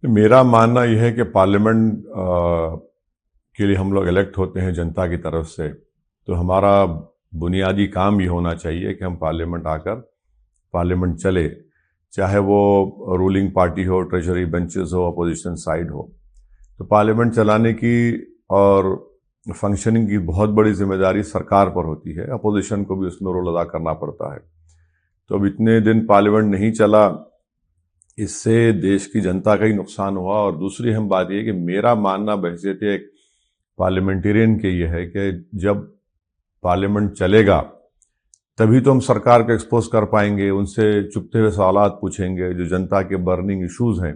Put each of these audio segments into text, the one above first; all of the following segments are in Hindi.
मेरा मानना यह है कि पार्लियामेंट के लिए हम लोग इलेक्ट होते हैं जनता की तरफ से, तो हमारा बुनियादी काम ये होना चाहिए कि हम पार्लियामेंट आकर पार्लियामेंट चले, चाहे वो रूलिंग पार्टी हो, ट्रेजरी बेंचेस हो, अपोजिशन साइड हो। तो पार्लियामेंट चलाने की और फंक्शनिंग की बहुत बड़ी जिम्मेदारी सरकार पर होती है, अपोजिशन को भी उसमें रोल अदा करना पड़ता है। तो अब इतने दिन पार्लियामेंट नहीं चला, इससे देश की जनता का ही नुकसान हुआ। और दूसरी अहम बात यह कि मेरा मानना बहैसियत एक पार्लियामेंटेरियन के ये है कि जब पार्लियामेंट चलेगा तभी तो हम सरकार को एक्सपोज कर पाएंगे, उनसे चुपते हुए सवालात पूछेंगे जो जनता के बर्निंग इश्यूज हैं।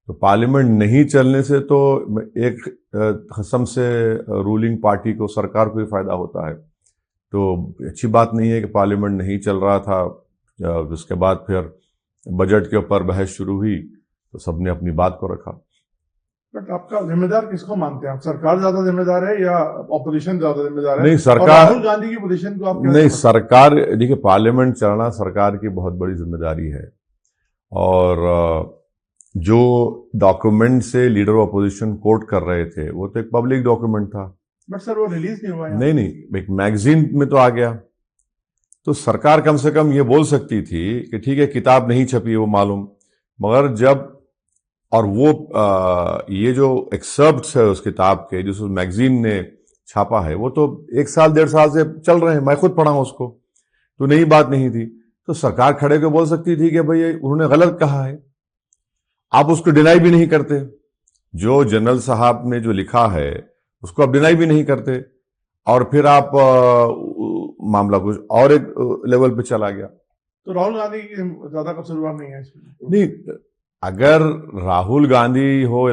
तो पार्लियामेंट नहीं चलने से तो एक कसम से रूलिंग पार्टी को, सरकार को ही फायदा होता है। तो अच्छी बात नहीं है कि पार्लियामेंट नहीं चल रहा था। उसके बाद फिर बजट के ऊपर बहस शुरू हुई तो सबने अपनी बात को रखा। बट आपका जिम्मेदार किसको मानते हैं आप? सरकार ज्यादा जिम्मेदार है या ऑपोजिशन ज्यादा जिम्मेदार है? नहीं, सरकार। राहुल गांधी की पोजीशन को आप नहीं, सरकार, देखिए पार्लियामेंट चलाना सरकार की बहुत बड़ी जिम्मेदारी है। और जो डॉक्यूमेंट से लीडर ऑफ अपोजिशन कोट कर रहे थे वो तो एक पब्लिक डॉक्यूमेंट था। बट सर वो रिलीज नहीं हुआ। नहीं, एक मैगजीन में तो आ गया। तो सरकार कम से कम ये बोल सकती थी कि ठीक है किताब नहीं छपी है वो मालूम, मगर जब और वो ये जो एक्सर्प्ट्स है उस किताब के जो उस मैगजीन ने छापा है वो तो 1 साल 1.5 साल से चल रहे हैं, मैं खुद पढ़ा हूं उसको, तो नई बात नहीं थी। तो सरकार खड़े होकर बोल सकती थी कि भाई उन्होंने गलत कहा है, आप उसको डिनाई भी नहीं करते। जो जनरल साहब ने जो लिखा है उसको आप डिनाई भी नहीं करते, और फिर आप मामला कुछ और एक लेवल पे चला गया। तो राहुल गांधी की ज्यादा कसूरवार नहीं है इसमें? नहीं, अगर राहुल गांधी हो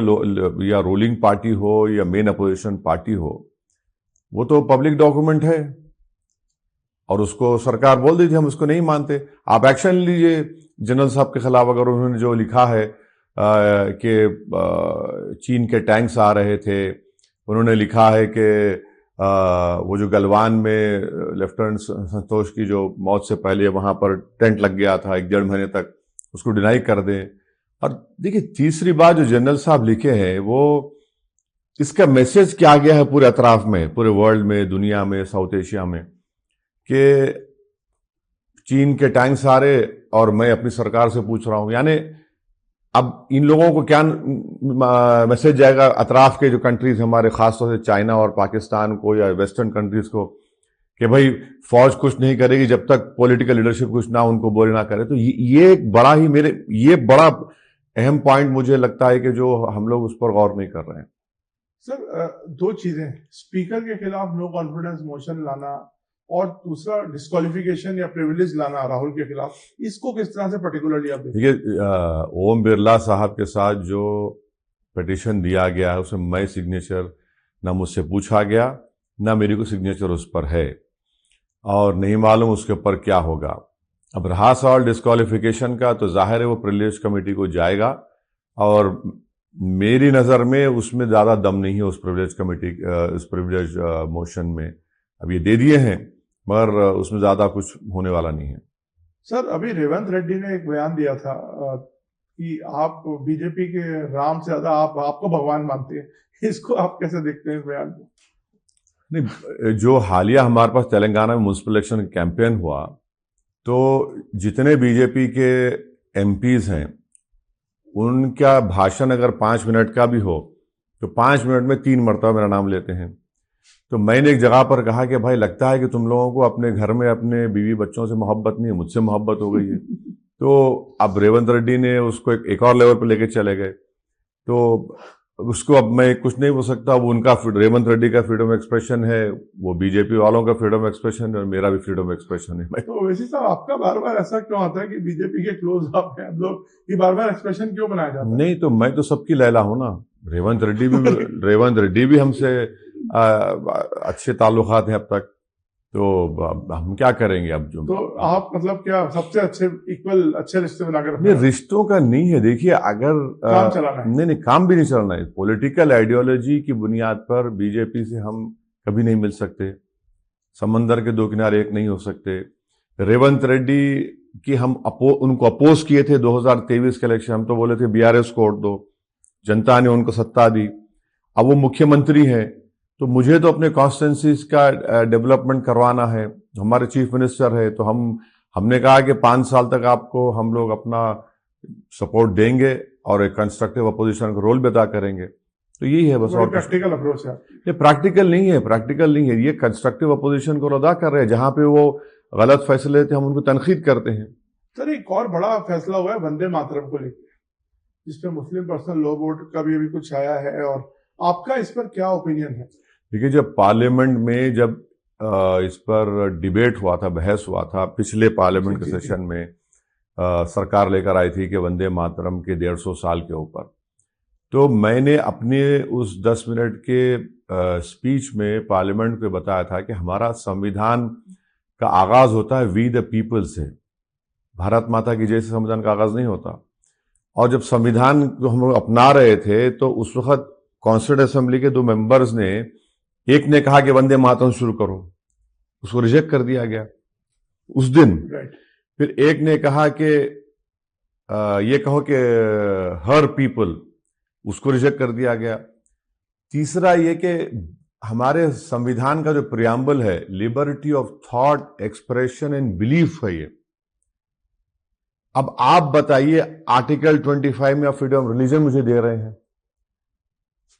या रूलिंग पार्टी हो या मेन अपोजिशन पार्टी हो, वो तो पब्लिक डॉक्यूमेंट है और उसको सरकार बोल दी थी हम उसको नहीं मानते, आप एक्शन लीजिए जनरल साहब के खिलाफ। अगर उन्होंने जो लिखा है कि चीन के टैंक्स आ रहे थे, उन्होंने लिखा है कि वो जो गलवान में लेफ्टिनेंट संतोष की जो मौत से पहले वहां पर टेंट लग गया था 1-1.5 महीने तक, उसको डिनाई कर दें। और देखिए तीसरी बात जो जनरल साहब लिखे हैं वो, इसका मैसेज क्या गया है पूरे अतराफ में, पूरे वर्ल्ड में, दुनिया में, साउथ एशिया में, कि चीन के टैंक्स आ रहे और मैं अपनी सरकार से पूछ रहा हूं। यानी अब इन लोगों को क्या मैसेज जाएगा अतराफ के जो कंट्रीज हमारे, खासतौर से चाइना और पाकिस्तान को या वेस्टर्न कंट्रीज को, कि भाई फौज कुछ नहीं करेगी जब तक पॉलिटिकल लीडरशिप कुछ ना उनको बोले ना करे। तो ये एक बड़ा ही ये बड़ा अहम पॉइंट मुझे लगता है कि जो हम लोग उस पर गौर नहीं कर रहे हैं। सर 2 चीजें, स्पीकर के खिलाफ नो कॉन्फिडेंस मोशन लाना और दूसरा डिस्क्वालिफिकेशन या प्रिविलेज लाना राहुल के खिलाफ, इसको किस तरह से पर्टिकुलरली आप देखिए? ओम बिरला साहब के साथ जो पिटीशन दिया गया है उसमें मैं सिग्नेचर ना मुझसे पूछा गया, ना मेरी को सिग्नेचर उस पर है, और नहीं मालूम उसके ऊपर क्या होगा। अब रहा सवाल डिस्क्वालिफिकेशन का, तो जाहिर है वो प्रिविलेज कमेटी को जाएगा, और मेरी नज़र में उसमें ज़्यादा दम नहीं है उस प्रिविलेज कमेटी, इस प्रिविलेज मोशन में। अब ये दे दिए हैं मगर उसमें ज़्यादा कुछ होने वाला नहीं है। सर अभी रेवंत रेड्डी ने एक बयान दिया था कि आप बीजेपी के राम से ज़्यादा आपको भगवान मानते हैं, इसको आप कैसे देखते हैं इस बयान को? नहीं, जो हालिया हमारे पास तेलंगाना में म्युनिसिपल इलेक्शन कैंपेन हुआ, तो जितने बीजेपी के एमपीज हैं उनका भाषण अगर 5 मिनट का भी हो तो 5 मिनट में 3 मरतबा मेरा नाम लेते हैं। तो मैंने एक जगह पर कहा कि भाई लगता है कि तुम लोगों को अपने घर में अपने बीवी बच्चों से मोहब्बत नहीं है, मुझसे मोहब्बत हो गई है। तो अब रेवंत रेड्डी ने उसको एक और लेवल पर लेके चले गए, तो उसको अब मैं कुछ नहीं बोल सकता। वो उनका, रेवंत रेड्डी का फ्रीडम एक्सप्रेशन है, वो बीजेपी वालों का फ्रीडम एक्सप्रेशन है, और मेरा भी फ्रीडम एक्सप्रेशन है। तो वैसे साहब आपका बार बार ऐसा क्यों आता है कि बीजेपी के क्लोज आप हैं आप लोग, ये बार बार एक्सप्रेशन क्यों बनाया जाता है? नहीं, तो मैं तो सबकी लैला हूं ना। रेवंत रेड्डी भी हमसे अच्छे ताल्लुकात हैं अब तक, तो हम क्या करेंगे अब? जो तो आप मतलब क्या सबसे अच्छे इक्वल अच्छे रिश्ते बनाकर? नहीं, रिश्तों का नहीं है। देखिए अगर काम चलाना है। नहीं, काम भी नहीं चलाना है। पॉलिटिकल आइडियोलॉजी की बुनियाद पर बीजेपी से हम कभी नहीं मिल सकते, समंदर के 2 किनारे एक नहीं हो सकते। रेवंत रेड्डी की हम उनको अपोज किए थे 2023 के इलेक्शन, हम तो बोले थे बीआरएस को वोट दो, जनता ने उनको सत्ता दी, अब वो मुख्यमंत्री हैं, तो मुझे तो अपने कॉन्स्टिट्यूंसीज का डेवलपमेंट करवाना है। हमारे चीफ मिनिस्टर है, तो हमने कहा कि 5 साल तक आपको हम लोग अपना सपोर्ट देंगे और एक कंस्ट्रक्टिव अपोजिशन का रोल भी अदा करेंगे। तो यही है बस। और प्रैक्टिकल अप्रोच है ये प्रैक्टिकल नहीं है, ये कंस्ट्रक्टिव अपोजिशन को अदा कर रहे हैं। जहां पे वो गलत फैसले लेते हैं हम उनको तनकीद करते हैं। सर एक और बड़ा फैसला हुआ है वंदे मातरम को लेकर, जिसपे मुस्लिम पर्सनल लॉ बोर्ड का भी अभी कुछ आया है, और आपका इस पर क्या ओपिनियन है? देखिए, जब पार्लियामेंट में जब इस पर डिबेट हुआ था, बहस हुआ था पिछले पार्लियामेंट के सेशन में, सरकार लेकर आई थी कि वंदे मातरम के 150 साल के ऊपर, तो मैंने अपने उस 10 मिनट के स्पीच में पार्लियामेंट को बताया था कि हमारा संविधान का आगाज होता है वी द पीपल से, भारत माता की जैसे संविधान का आगाज नहीं होता। और जब संविधान को हम लोग अपना रहे थे तो उस वक्त कॉन्स्टिट्यूंट असेंबली के 2 मेंबर्स ने, एक ने कहा कि वंदे मातरम शुरू करो, उसको रिजेक्ट कर दिया गया उस दिन। फिर एक ने कहा कि ये कहो कि हर पीपल, उसको रिजेक्ट कर दिया गया। तीसरा ये कि हमारे संविधान का जो प्रियम्बल है, liberty of thought, expression and belief है ये। अब आप बताइए, आर्टिकल 25 में आप फ्रीडम ऑफ रिलीजन मुझे दे रहे हैं,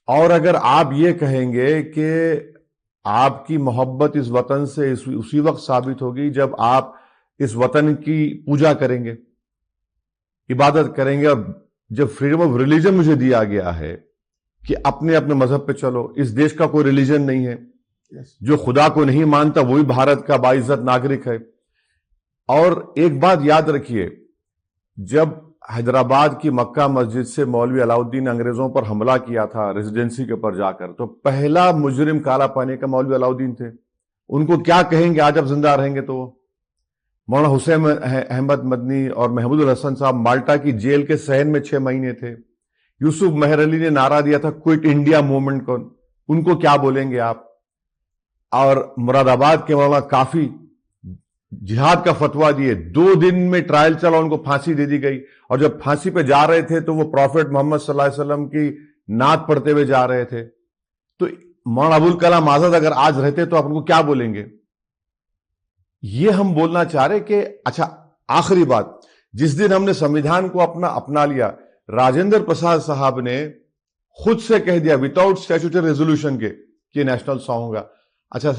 और अगर आप ये कहेंगे कि आपकी मोहब्बत इस वतन से उसी वक्त साबित होगी जब आप इस वतन की पूजा करेंगे, इबादत करेंगे, और जब फ्रीडम ऑफ रिलीजन मुझे दिया गया है कि अपने अपने मजहब पे चलो, इस देश का कोई रिलीजन नहीं है, जो खुदा को नहीं मानता वही भारत का बाइज्जत नागरिक है। और एक बात याद रखिए, जब हैदराबाद की मक्का मस्जिद से मौलवी अलाउद्दीन ने अंग्रेजों पर हमला किया था रेजिडेंसी के ऊपर जाकर, तो पहला मुजरिम काला पानी का मौलवी अलाउद्दीन थे। उनको क्या कहेंगे आज अब जिंदा रहेंगे तो? मौलाना हुसैन अहमद मदनी और महमूद हसन साहब माल्टा की जेल के सहन में 6 महीने थे। यूसुफ मेहर अली ने नारा दिया था क्विट इंडिया मूवमेंट को, उनको क्या बोलेंगे आप? और मुरादाबाद के मौलाना काफी जिहाद का फतवा दिए, 2 दिन में ट्रायल चला, उनको फांसी दे दी गई। और जब फांसी पे जा रहे थे तो वो प्रॉफेट मोहम्मद सल्लल्लाहु अलैहि वसल्लम की नात पढ़ते हुए जा रहे थे। तो मौलाना अबुल कलाम आजाद अगर आज रहते तो आप उनको क्या बोलेंगे? ये हम बोलना चाह रहे कि अच्छा, आखिरी बात, जिस दिन हमने संविधान को अपना लिया, राजेंद्र प्रसाद साहब ने खुद से कह दिया विदाउट स्टैट्यूटरी रेजोल्यूशन के कि नेशनल सॉन्ग होगा। अच्छा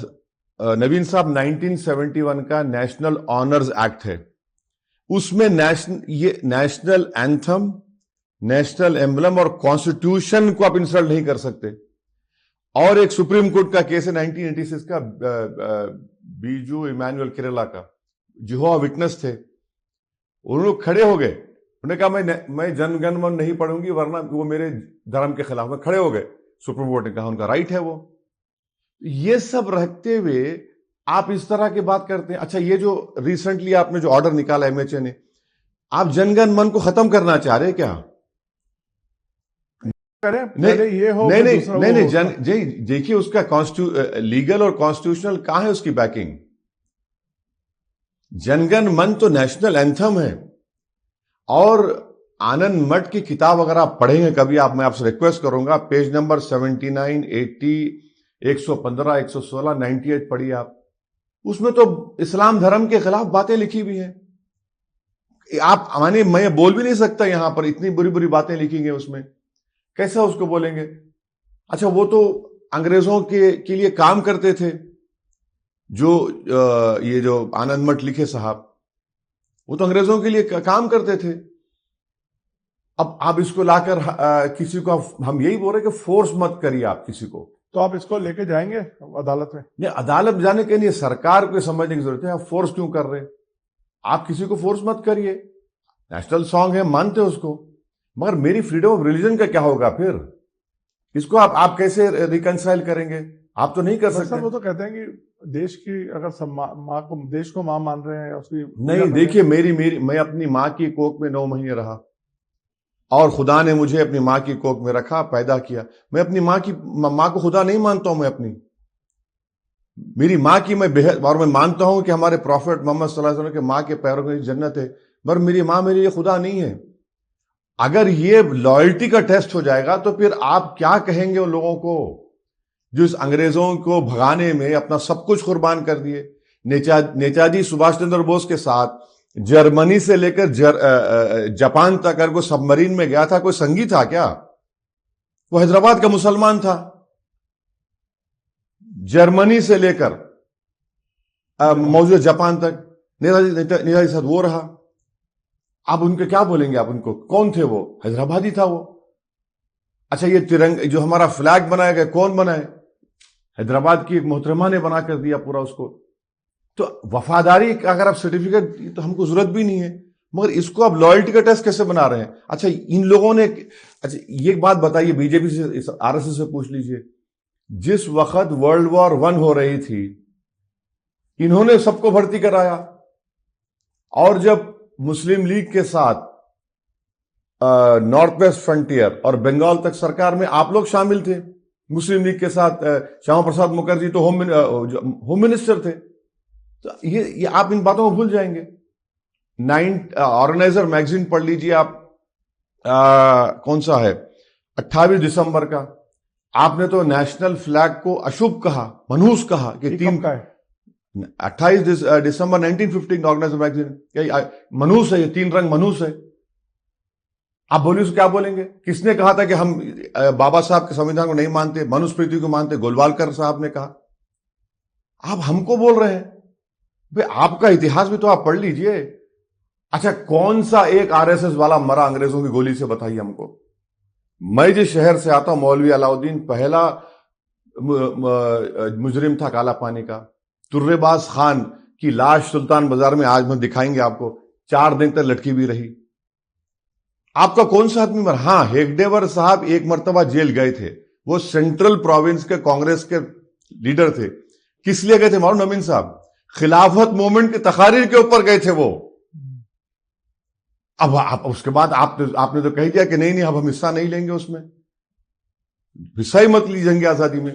नवीन साहब, 1971 का नेशनल ऑनर्स एक्ट है, उसमें नेशनल एंथम, नेशनल एम्बलम और कॉन्स्टिट्यूशन को आप इंसल्ट नहीं कर सकते। और एक सुप्रीम कोर्ट का केस है 1986 का, बीजू इमानुएल केरला का, जिहोवा विटनेस थे, उन्होंने खड़े हो गए, उन्होंने कहा मैं जनगण मन नहीं पढ़ूंगी वरना वो मेरे धर्म के खिलाफ में, खड़े हो गए। सुप्रीम कोर्ट ने कहा उनका राइट है वो। ये सब रखते हुए आप इस तरह की बात करते हैं। अच्छा, ये जो रिसेंटली आपने जो ऑर्डर निकाला एमएचए ने, आप जनगण मन को खत्म करना चाह रहे हैं क्या? नहीं, देखिए उसका लीगल और कॉन्स्टिट्यूशनल कहां है उसकी बैकिंग? जनगण मन तो नेशनल एंथम है। और आनंद मठ की किताब अगर आप पढ़ेंगे कभी, मैं आपसे रिक्वेस्ट करूंगा, पेज नंबर 79, 80, 115, 116, 98 पढ़िए आप। उसमें तो इस्लाम धर्म के खिलाफ बातें लिखी हुई हैं। आप माने, मैं बोल भी नहीं सकता यहां पर, इतनी बुरी बुरी बातें लिखी गई उसमें, कैसा उसको बोलेंगे? अच्छा, वो तो अंग्रेजों के लिए काम करते थे, ये जो आनंद मठ लिखे साहब, वो तो अंग्रेजों के लिए काम करते थे। अब आप इसको लाकर किसी को, हम यही बोल रहे कि फोर्स मत करिए आप किसी को। तो आप इसको लेके जाएंगे अदालत में? नहीं, अदालत जाने के लिए सरकार को समझने की जरूरत है, आप फोर्स क्यों कर रहे? आप किसी को फोर्स मत करिए। नेशनल सॉन्ग है, मानते उसको, मगर मेरी फ्रीडम ऑफ रिलीजन का क्या होगा फिर? इसको आप कैसे रिकंसाइल करेंगे? आप तो नहीं कर सकते। वो तो कहते हैं कि देश की अगर माँ को, देश को माँ मान रहे हैं उसकी नहीं, देखिए मैं अपनी माँ की कोख में 9 महीने रहा, और खुदा ने मुझे अपनी माँ की कोख में रखा, पैदा किया। मैं अपनी माँ को खुदा नहीं मानता हूं। मैं अपनी मेरी माँ की मैं बेहद, और मैं मानता हूं कि हमारे प्रॉफेट मोहम्मद सल्लल्लाहु अलैहि वसल्लम के माँ के पैरों की जन्नत है, मगर मेरी माँ मेरे लिए खुदा नहीं है। अगर ये लॉयल्टी का टेस्ट हो जाएगा तो फिर आप क्या कहेंगे उन लोगों को जो इस अंग्रेजों को भगाने में अपना सब कुछ कुर्बान कर दिए। नेताजी सुभाष चंद्र बोस के साथ जर्मनी से लेकर जापान तक अगर कोई सबमरीन में गया था, कोई संगी था क्या? वो हैदराबाद का मुसलमान था। जर्मनी से लेकर मौजूदा जापान तक नेताजी साथ वो रहा। आप उनके क्या बोलेंगे? आप उनको कौन थे? वो हैदराबादी था वो। अच्छा, ये तिरंगा जो हमारा फ्लैग बनाया गया, कौन बनाए? हैदराबाद की एक मोहतरमा ने बना कर दिया पूरा उसको। तो वफादारी का अगर आप सर्टिफिकेट, तो हमको जरूरत भी नहीं है, मगर इसको आप लॉयल्टी का टेस्ट कैसे बना रहे हैं? अच्छा, इन लोगों ने, अच्छा ये बात बताइए, बीजेपी से, आरएसएस से पूछ लीजिए, जिस वक्त वर्ल्ड वॉर 1 हो रही थी इन्होंने सबको भर्ती कराया, और जब मुस्लिम लीग के साथ नॉर्थ वेस्ट फ्रंटियर और बंगाल तक सरकार में आप लोग शामिल थे, मुस्लिम लीग के साथ श्यामा प्रसाद मुखर्जी तो होम मिनिस्टर थे। तो ये आप इन बातों को भूल जाएंगे। ऑर्गेनाइजर मैगजीन पढ़ लीजिए आप, कौन सा है, 28 दिसंबर का। आपने तो नेशनल फ्लैग को अशुभ कहा, मनहूस कहा कि 28 दिसंबर 1915 ऑर्गेनाइजर मैगजीन, मनहूस है, ये 3 रंग मनहूस है। आप बोलिए उसको क्या बोलेंगे? किसने कहा था कि हम बाबा साहब के संविधान को नहीं मानते, मनुस्मृति को मानते? गोलवालकर साहब ने कहा। आप हमको बोल रहे हैं भाई, आपका इतिहास भी तो आप पढ़ लीजिए। अच्छा, कौन सा एक आरएसएस वाला मरा अंग्रेजों की गोली से, बताइए हमको। मैं जिस शहर से आता हूं, मौलवी अलाउद्दीन पहला मुजरिम था काला पानी का। तुर्रेबाज खान की लाश सुल्तान बाजार में आज में दिखाएंगे आपको, 4 दिन तक लटकी भी रही। आपका कौन सा आदमी मरा? हां, हेगडेवर साहब एक मर्तबा जेल गए थे, वो सेंट्रल प्रोविंस के कांग्रेस के लीडर थे। किस लिए गए थे मालूम? नवीन साहब, खिलाफत मूवमेंट की तकारीर के ऊपर गए थे वो। अब आप उसके बाद आपने तो कह दिया कि नहीं अब हम हिस्सा नहीं लेंगे उसमें। हिस्सा ही मत लीजिए जंग आजादी में।